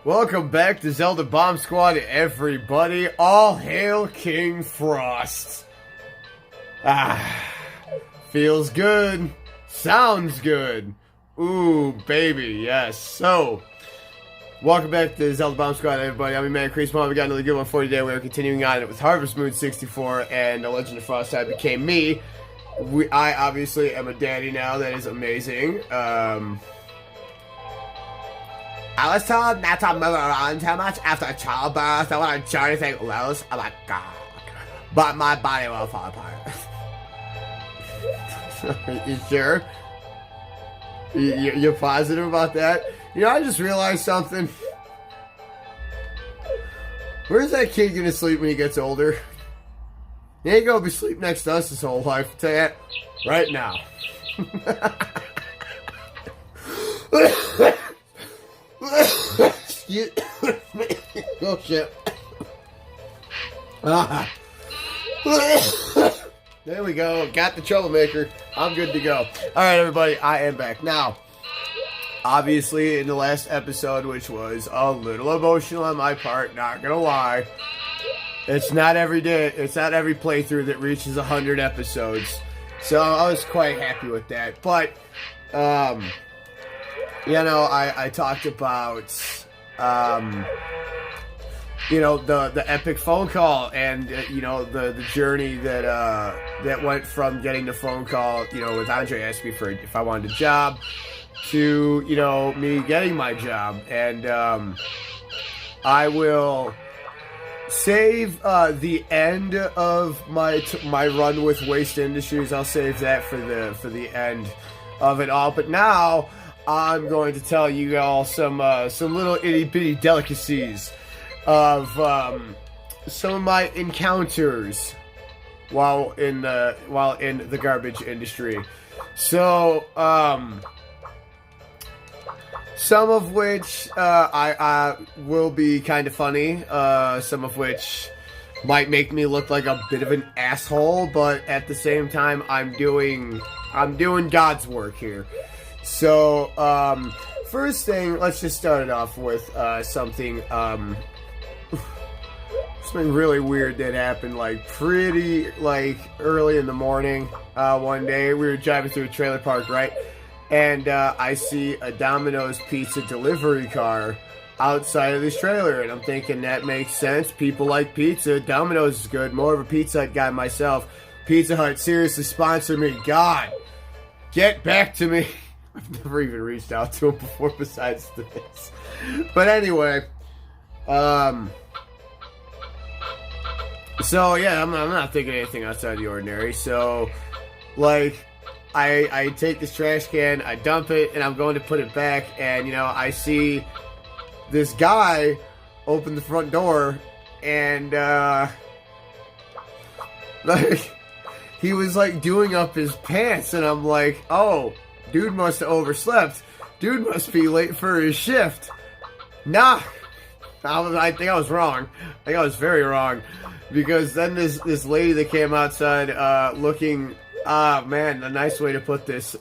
Welcome back to Zelda Bomb Squad, everybody. All hail King Frost. Feels good. Sounds good. Ooh, baby, yes. So, welcome back to Zelda Bomb Squad, everybody. I'm your man, Chris Mom. We got another good one for you today. We are continuing on it with Harvest Moon 64 and The Legend of Frost Type Became Me. I obviously am a daddy now. That is amazing. I was told not to move around too much after childbirth. I want to do anything loose. Oh my god. But my body will fall apart. You sure? You're positive about that? You know, I just realized something. Where's that kid gonna sleep when he gets older? He ain't gonna be sleep next to us his whole life. I'll tell you that right now. Oh shit. There we go. Got the troublemaker. I'm good to go. Alright, everybody. I am back. Now, obviously, in the last episode, which was a little emotional on my part, not gonna lie. It's not every day. It's not every playthrough that reaches 100 episodes. So, I was quite happy with that. But, you know, I talked about, you know, the epic phone call and, you know, the journey that went from getting the phone call, you know, with Andre asking me for if I wanted a job to, you know, me getting my job. And I will save the end of my run with Waste Industries. I'll save that for the end of it all. But now I'm going to tell you all some little itty bitty delicacies of some of my encounters while in the garbage industry. So some of which I will be kind of funny. Some of which might make me look like a bit of an asshole, but at the same time, I'm doing God's work here. So, first thing, let's just start it off with something really weird that happened pretty early in the morning. One day we were driving through a trailer park, right? And I see a Domino's pizza delivery car outside of this trailer, and I'm thinking that makes sense. People like pizza. Domino's is good. More of a Pizza Hut guy myself. Pizza Hut, seriously sponsor me. God, get back to me. I've never even reached out to him before besides this. But anyway, so yeah, I'm not thinking anything outside the ordinary. So, I take this trash can, I dump it, and I'm going to put it back, and, you know, I see this guy open the front door, and, he was, doing up his pants, and I'm like, oh, dude must have overslept. Dude must be late for his shift. Nah. I think I was wrong. I think I was very wrong. Because then this lady that came outside looking, man, a nice way to put this,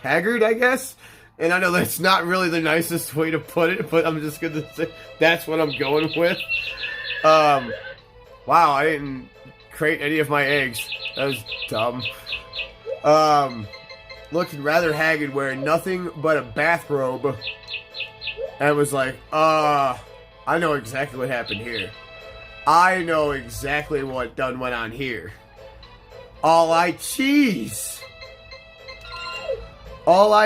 haggard, I guess? And I know that's not really the nicest way to put it, but I'm just gonna say that's what I'm going with. Wow, I didn't crate any of my eggs. That was dumb. Looking rather haggard, wearing nothing but a bathrobe, and was like, I know exactly what happened here. I know exactly what done went on here. All I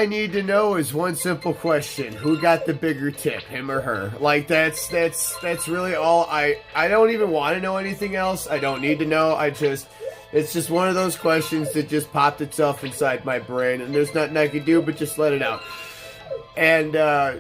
need to know is one simple question. Who got the bigger tip, him or her? That's really all. I don't even want to know anything else. I don't need to know. It's just one of those questions that just popped itself inside my brain, and there's nothing I can do but just let it out. And, I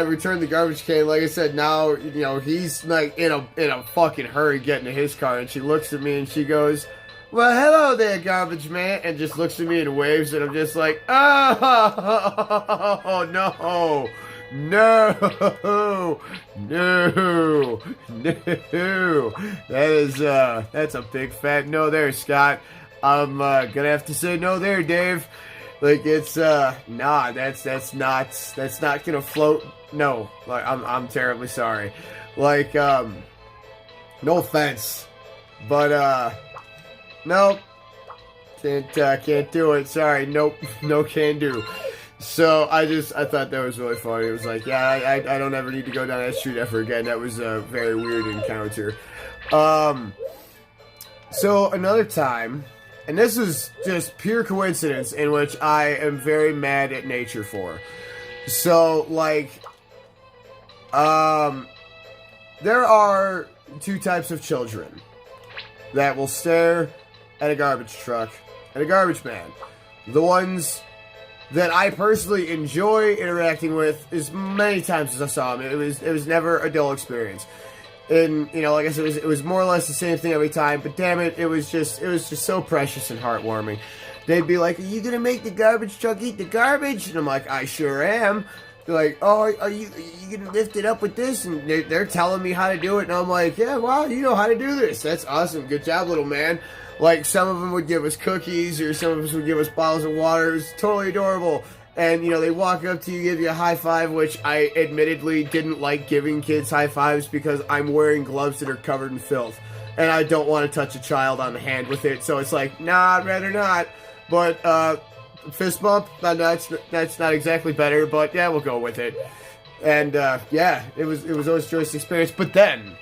returned the garbage can. Like I said, now, you know, he's, in a fucking hurry getting to his car, and she looks at me and she goes, well, hello there, garbage man, and just looks at me and waves, and I'm just like, oh, no. No. That's a big fat no there, Scott. I'm gonna have to say no there, Dave. Like it's nah, that's not gonna float. No, like I'm terribly sorry. Like no offense, but nope, can't do it. Sorry, nope, no can do. So I thought that was really funny. It was like, yeah, I don't ever need to go down that street ever again. That was a very weird encounter. So another time, and this is just pure coincidence, in which I am very mad at nature for. So like, there are two types of children that will stare at a garbage truck and a garbage man. The ones that I personally enjoy interacting with as many times as I saw them. It was never a dull experience. And, you know, like I said, it was more or less the same thing every time, but damn it, it was just so precious and heartwarming. They'd be like, "Are you gonna make the garbage truck eat the garbage?" And I'm like, "I sure am." They're like, "Oh, are you gonna lift it up with this?" And they're telling me how to do it, and I'm like, "Yeah, wow, you know how to do this. That's awesome. Good job, little man." Like, some of them would give us cookies, or some of us would give us bottles of water. It was totally adorable. And, you know, they walk up to you, give you a high five, which I admittedly didn't like giving kids high fives because I'm wearing gloves that are covered in filth. And I don't want to touch a child on the hand with it. So it's like, nah, I'd rather not. But, fist bump, that's not exactly better, but yeah, we'll go with it. And, yeah, it was always a joyous experience. But then,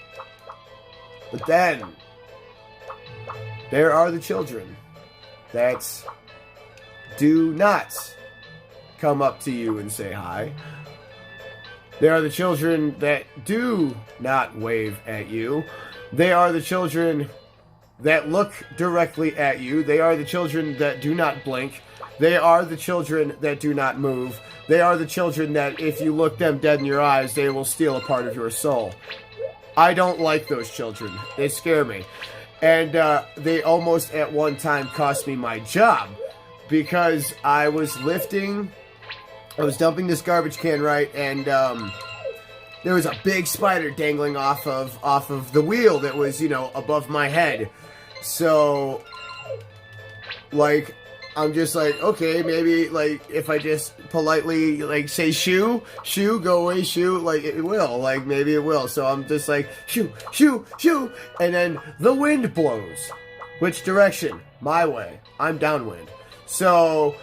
there are the children that do not come up to you and say hi. There are the children that do not wave at you. They are the children that look directly at you. They are the children that do not blink. They are the children that do not move. They are the children that if you look them dead in your eyes, they will steal a part of your soul. I don't like those children. They scare me. And they almost at one time cost me my job because I was dumping this garbage can, right, and there was a big spider dangling off of the wheel that was, you know, above my head. So, like, I'm just like, okay, maybe, like, if I just politely, like, say shoo, go away, shoo, like, it will, like, maybe it will. So I'm just like, shoo, and then the wind blows. Which direction? My way. I'm downwind. So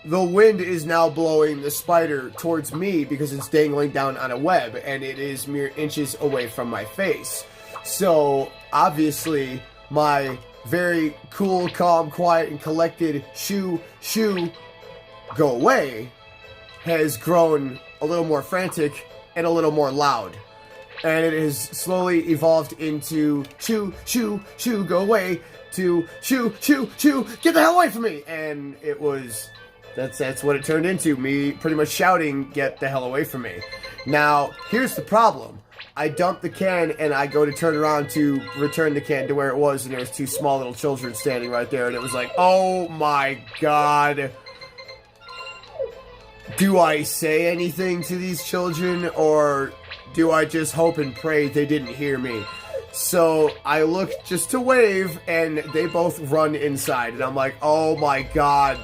the wind is now blowing the spider towards me because it's dangling down on a web, and it is mere inches away from my face. So, obviously, my very cool, calm, quiet, and collected shoo, go away has grown a little more frantic and a little more loud. And it has slowly evolved into shoo, go away, to shoo, get the hell away from me! And it was... That's what it turned into, me pretty much shouting, "Get the hell away from me." Now, here's the problem. I dumped the can, and I go to turn around to return the can to where it was, and there was two small little children standing right there, and it was like, oh my god. Do I say anything to these children, or do I just hope and pray they didn't hear me? So I look just to wave, and they both run inside, and I'm like, oh my god.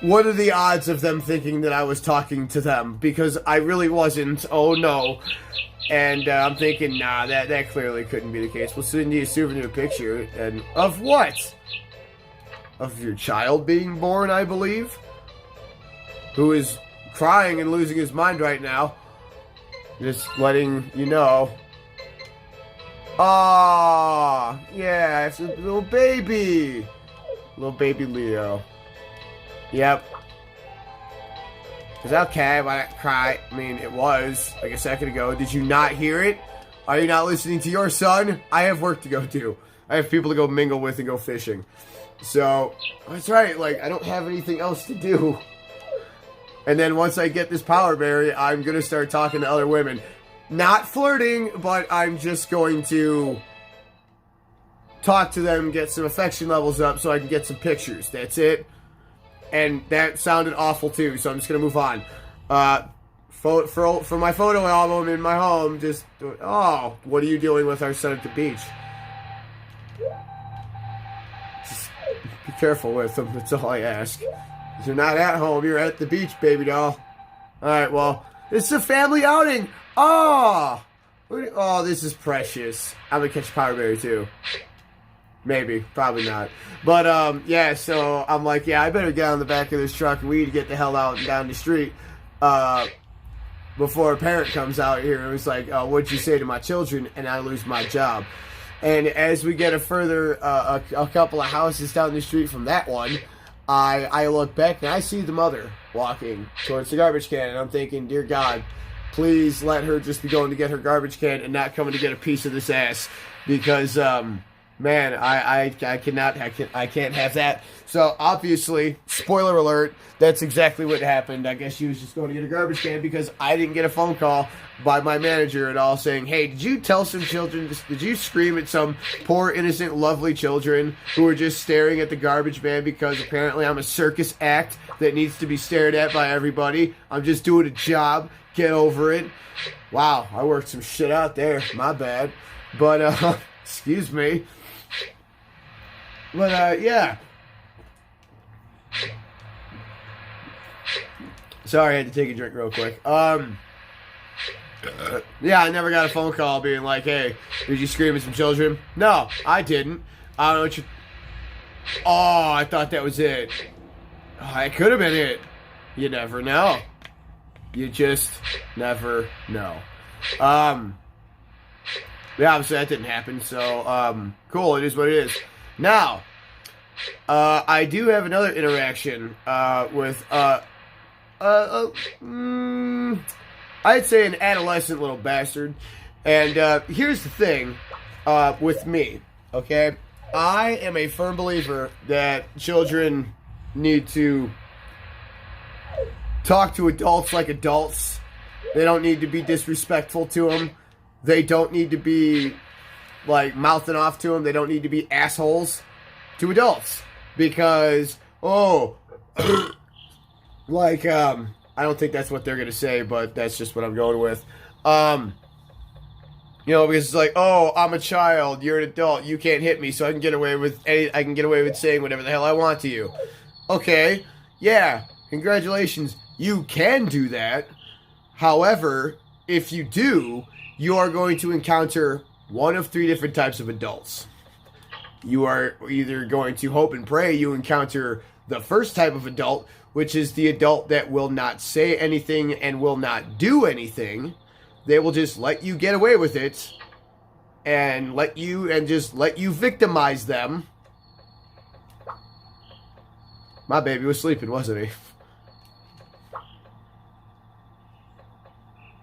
What are the odds of them thinking that I was talking to them? Because I really wasn't. Oh no. And I'm thinking, nah, that clearly couldn't be the case. We'll send you a souvenir picture. And of what? Of your child being born, I believe? Who is crying and losing his mind right now. Just letting you know. Ah, yeah, it's a little baby. Little baby Leo. Yep. Is that okay? Why not cry? I mean, it was like a second ago. Did you not hear it? Are you not listening to your son? I have work to go do. I have people to go mingle with and go fishing. So, that's right. Like, I don't have anything else to do. And then once I get this power berry, I'm going to start talking to other women. Not flirting, but I'm just going to talk to them, get some affection levels up so I can get some pictures. That's it. And that sounded awful too, so I'm just gonna move on. For my photo album in my home, just, oh, what are you doing with our son at the beach? Just be careful with him, that's all I ask. You're not at home. You're at the beach, baby doll. All right, well, it's a family outing. Oh, this is precious. I'm going to catch Power Berry, too. Maybe. Probably not. But, yeah, so I'm like, yeah, I better get on the back of this truck and we need to get the hell out and down the street before a parent comes out here. It was like, what'd you say to my children? And I lose my job. And as we get a further, a couple of houses down the street from that one, I look back and I see the mother walking towards the garbage can. And I'm thinking, dear God, please let her just be going to get her garbage can and not coming to get a piece of this ass. Because, man, I can't have that. So obviously, spoiler alert, that's exactly what happened. I guess she was just going to get a garbage can because I didn't get a phone call by my manager at all saying, hey, did you tell some children, did you scream at some poor, innocent, lovely children who were just staring at the garbage man because apparently I'm a circus act that needs to be stared at by everybody? I'm just doing a job. Get over it. Wow, I worked some shit out there. My bad. But, excuse me. But, yeah. Sorry, I had to take a drink real quick. Yeah, I never got a phone call being like, hey, did you scream at some children? No, I didn't. I don't know what you... Oh, I thought that was it. Oh, it could have been it. You never know. You just never know. Yeah, obviously that didn't happen, so, cool, it is what it is. Now, I do have another interaction, with, I'd say an adolescent little bastard. And, here's the thing, with me, okay? I am a firm believer that children need to talk to adults like adults. They don't need to be disrespectful to them. They don't need to be, like, mouthing off to them. They don't need to be assholes to adults. Because, like, I don't think that's what they're going to say, but that's just what I'm going with. You know, because it's like, oh, I'm a child, you're an adult, you can't hit me, so I can get away with saying whatever the hell I want to you. Okay, yeah, congratulations, you can do that. However, if you do, you are going to encounter one of three different types of adults. You are either going to hope and pray you encounter the first type of adult, which is the adult that will not say anything and will not do anything. They will just let you get away with it and just let you victimize them. My baby was sleeping, wasn't he?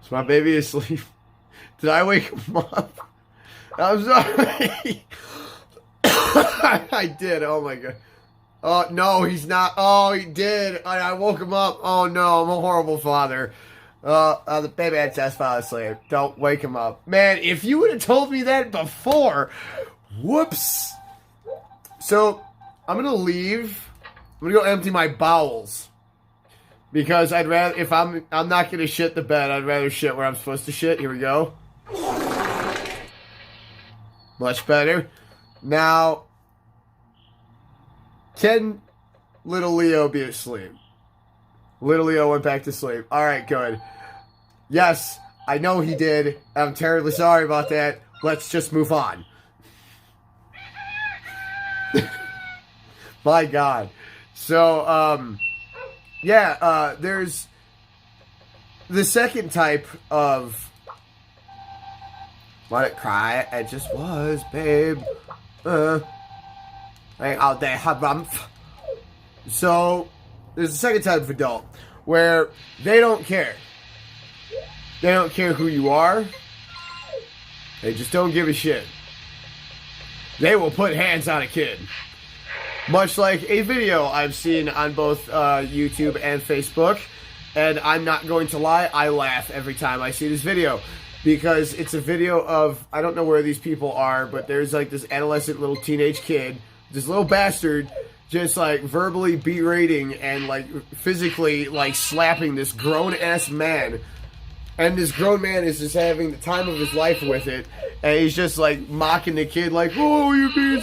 Is my baby asleep? Did I wake him up? I'm sorry. I did. Oh my God. Oh, no, he's not. Oh, he did. I woke him up. Oh, no, I'm a horrible father. The baby had just fell asleep. Don't wake him up. Man, if you would have told me that before. Whoops. So, I'm going to leave. I'm going to go empty my bowels. Because I'd rather, if I'm not going to shit the bed, I'd rather shit where I'm supposed to shit. Here we go. Much better. Now, can little Leo be asleep? Little Leo went back to sleep. Alright, good. Yes, I know he did. I'm terribly sorry about that. Let's just move on. My God. So, yeah, there's the second type of... Let it cry. It just was, babe. Out there, harumph. So, there's a second type of adult where they don't care. They don't care who you are. They just don't give a shit. They will put hands on a kid. Much like a video I've seen on both YouTube and Facebook. And I'm not going to lie, I laugh every time I see this video. Because it's a video of, I don't know where these people are, but there's like this adolescent little teenage kid, this little bastard, just like verbally berating and like physically like slapping this grown-ass man. And this grown man is just having the time of his life with it, and he's just like mocking the kid, like, "Oh, you're being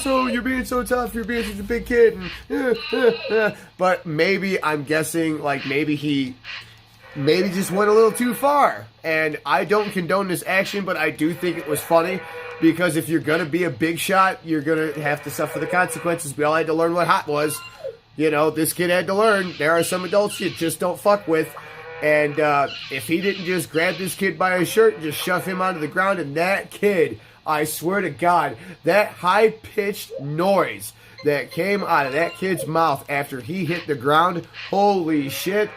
so tough, you're being such a big kid." And, but maybe I'm guessing, like maybe he just went a little too far. And I don't condone this action, but I do think it was funny because if you're gonna be a big shot, you're gonna have to suffer the consequences. We all had to learn what hot was. You know, this kid had to learn. There are some adults you just don't fuck with. And if he didn't just grab this kid by his shirt and just shove him onto the ground, and that kid, I swear to God, that high-pitched noise that came out of that kid's mouth after he hit the ground, holy shit,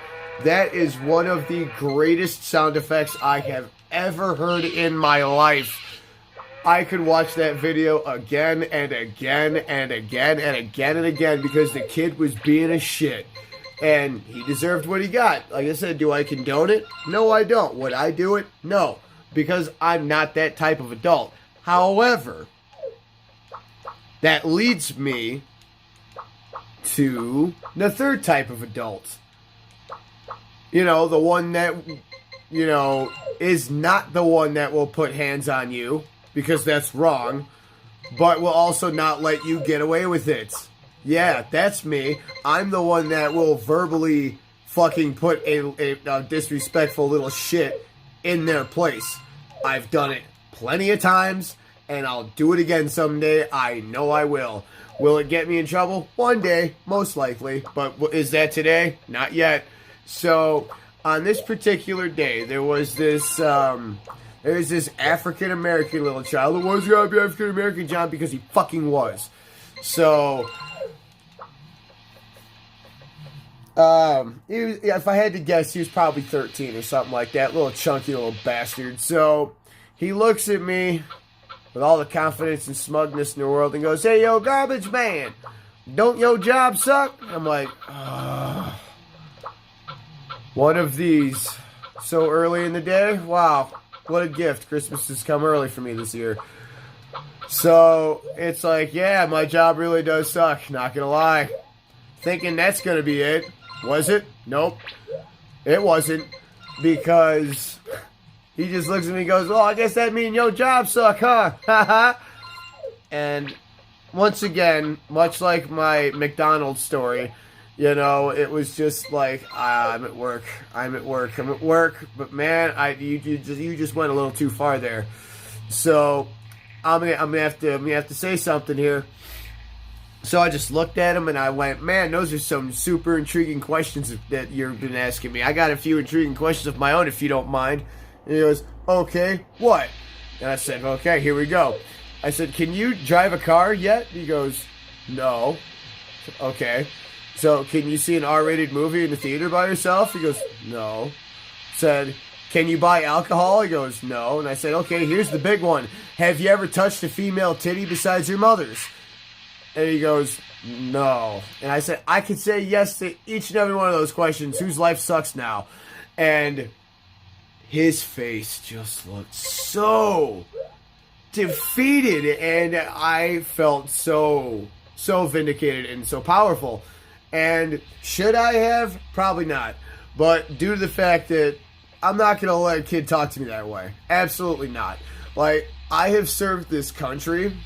that is one of the greatest sound effects I have ever heard in my life. I could watch that video again and again and again and again and again because the kid was being a shit. And he deserved what he got. Like I said, do I condone it? No, I don't. Would I do it? No. Because I'm not that type of adult. However, that leads me to the third type of adult. You know, the one that, you know, is not the one that will put hands on you, because that's wrong, but will also not let you get away with it. Yeah, that's me. I'm the one that will verbally fucking put a disrespectful little shit in their place. I've done it plenty of times, and I'll do it again someday. I know I will. Will it get me in trouble? One day, most likely. But is that today? Not yet. So, on this particular day, there was this, there's this African-American little child. Who was gotta be African-American, John? Because he fucking was. So, if I had to guess, he was probably 13 or something like that. Little chunky little bastard. So, he looks at me with all the confidence and smugness in the world and goes, "Hey, yo, garbage man, don't your job suck?" I'm like, one of these. So early in the day? Wow, what a gift. Christmas has come early for me this year. So, it's like, yeah, my job really does suck, not gonna lie. Thinking that's gonna be it. Was it? Nope. It wasn't. Because he just looks at me and goes, "Well, I guess that means your job suck, huh?" Haha. And once again, much like my McDonald's story, you know, it was just like, I'm at work. But man, you just went a little too far there. So I'm gonna have to say something here. So I just looked at him and I went, "Man, those are some super intriguing questions that you've been asking me. I got a few intriguing questions of my own, if you don't mind." And he goes, "Okay, what?" And I said, "Okay, here we go." I said, "Can you drive a car yet?" He goes, "No." "Okay. So, can you see an R-rated movie in the theater by yourself?" He goes, "No." Said, "Can you buy alcohol?" He goes, "No." And I said, "Okay, here's the big one. Have you ever touched a female titty besides your mother's?" And he goes, "No." And I said, I could say yes to each and every one of those questions. Whose life sucks now? And his face just looked so defeated, and I felt so vindicated and so powerful. And should I have? Probably not. But due to the fact that I'm not going to let a kid talk to me that way. Absolutely not. Like, I have served this country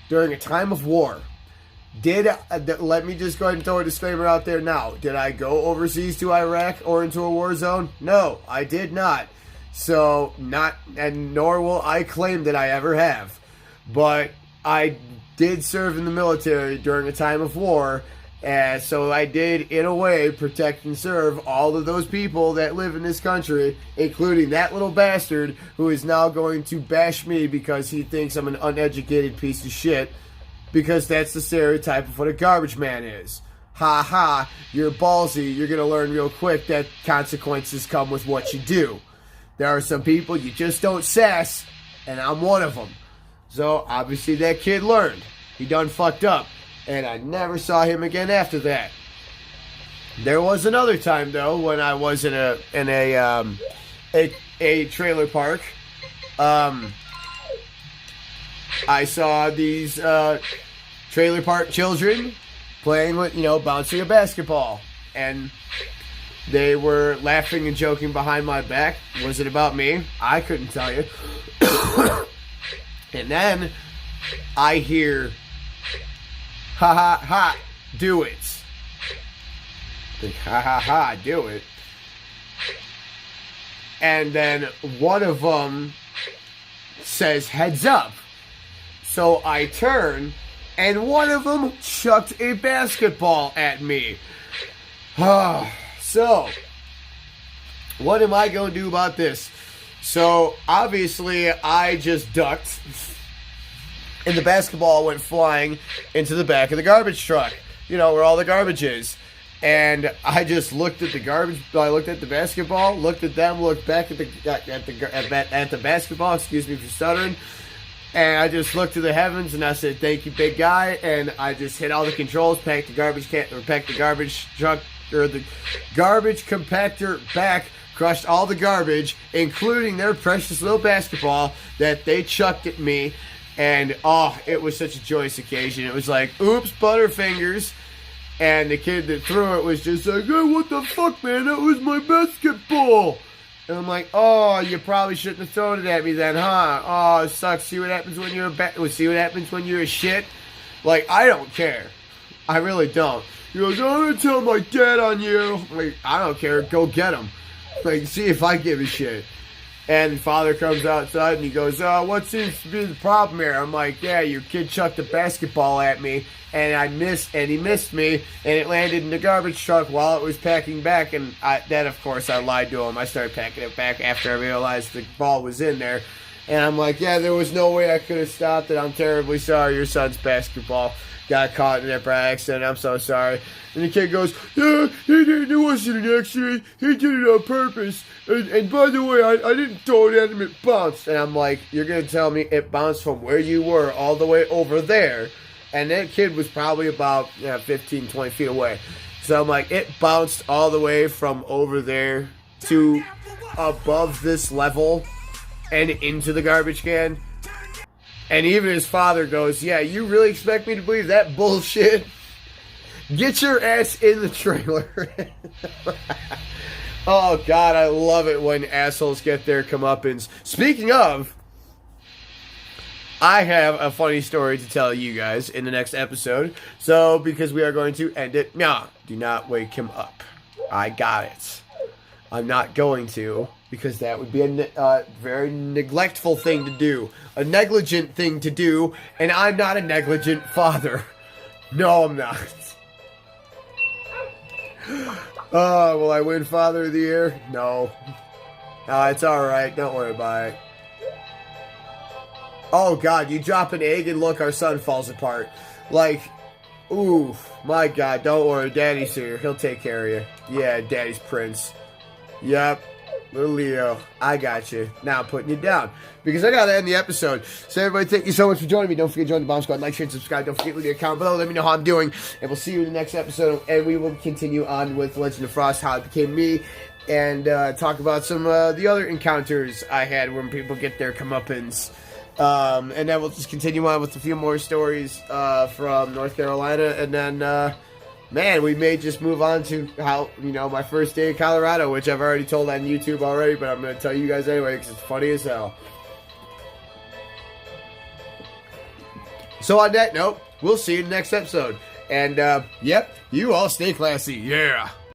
during a time of war. Let me just go ahead and throw a disclaimer out there now. Did I go overseas to Iraq or into a war zone? No, I did not. So, nor will I claim that I ever have. But I did serve in the military during a time of war, and so I did, in a way, protect and serve all of those people that live in this country, including that little bastard who is now going to bash me because he thinks I'm an uneducated piece of shit, because that's the stereotype of what a garbage man is. Ha ha, you're ballsy, you're going to learn real quick that consequences come with what you do. There are some people you just don't sass, and I'm one of them. So, obviously that kid learned. He done fucked up. And I never saw him again after that. There was another time, though, when I was in a trailer park. I saw these trailer park children playing with, bouncing a basketball. And They were laughing and joking behind my back. Was it about me? I couldn't tell you. And then I hear, ha ha ha, do it. Like, ha ha ha, do it. And then one of them says, heads up. So I turn, and one of them chucked a basketball at me. So, what am I going to do about this? So, obviously, I just ducked, and the basketball went flying into the back of the garbage truck, where all the garbage is. And I just looked at the garbage. I looked at the basketball, looked at them, looked back at the basketball. Excuse me for stuttering. And I just looked to the heavens and I said, "Thank you, big guy." And I just hit all the controls, packed the garbage truck or the garbage compactor back, crushed all the garbage, including their precious little basketball that they chucked at me. And it was such a joyous occasion. It was like, oops, Butterfingers. And the kid that threw it was just like, "Hey, what the fuck, man? That was my basketball." And I'm like, "Oh, you probably shouldn't have thrown it at me then, huh? Oh, it sucks. See what happens when you're a shit?" Like, I don't care. I really don't. He goes, "I'm gonna tell my dad on you." I'm like, I don't care. Go get him. Like, see if I give a shit. And father comes outside and he goes, "What seems to be the problem here?" I'm like, "Yeah, your kid chucked a basketball at me, and he missed me, and it landed in the garbage truck while it was packing back." And of course, I lied to him. I started packing it back after I realized the ball was in there. And I'm like, "Yeah, there was no way I could have stopped it. I'm terribly sorry. Your son's basketball got caught in it by accident. I'm so sorry." And the kid goes, "Yeah, it wasn't an accident. He did it on purpose. And by the way, I didn't throw it at him. It bounced." And I'm like, "You're going to tell me it bounced from where you were all the way over there?" And that kid was probably about 15, 20 feet away. So I'm like, it bounced all the way from over there to above this level and into the garbage can. And even his father goes, "Yeah, you really expect me to believe that bullshit? Get your ass in the trailer." Oh, God, I love it when assholes get their comeuppance. Speaking of, I have a funny story to tell you guys in the next episode. So, because we are going to end it, do not wake him up. I got it. I'm not going to, because that would be a very neglectful thing to do. A negligent thing to do, and I'm not a negligent father. No, I'm not. Will I win Father of the Year? No. It's alright. Don't worry about it. Oh, God, you drop an egg and look, our son falls apart. Like, ooh, my God, don't worry. Daddy's here. He'll take care of you. Yeah, Daddy's Prince. Yep. Little Leo, I got you. Now I'm putting you down, because I gotta end the episode. So everybody, thank you so much for joining me. Don't forget to join the Bomb Squad. Like, share, and subscribe. Don't forget to leave your comment below. Let me know how I'm doing. And we'll see you in the next episode. And we will continue on with Legend of Frost, how it became me. And talk about some the other encounters I had when people get their comeuppance. And then we'll just continue on with a few more stories from North Carolina. And then... man, we may just move on to how, my first day in Colorado, which I've already told on YouTube already, but I'm going to tell you guys anyway because it's funny as hell. So on that note, we'll see you in the next episode. And, yep, you all stay classy. Yeah.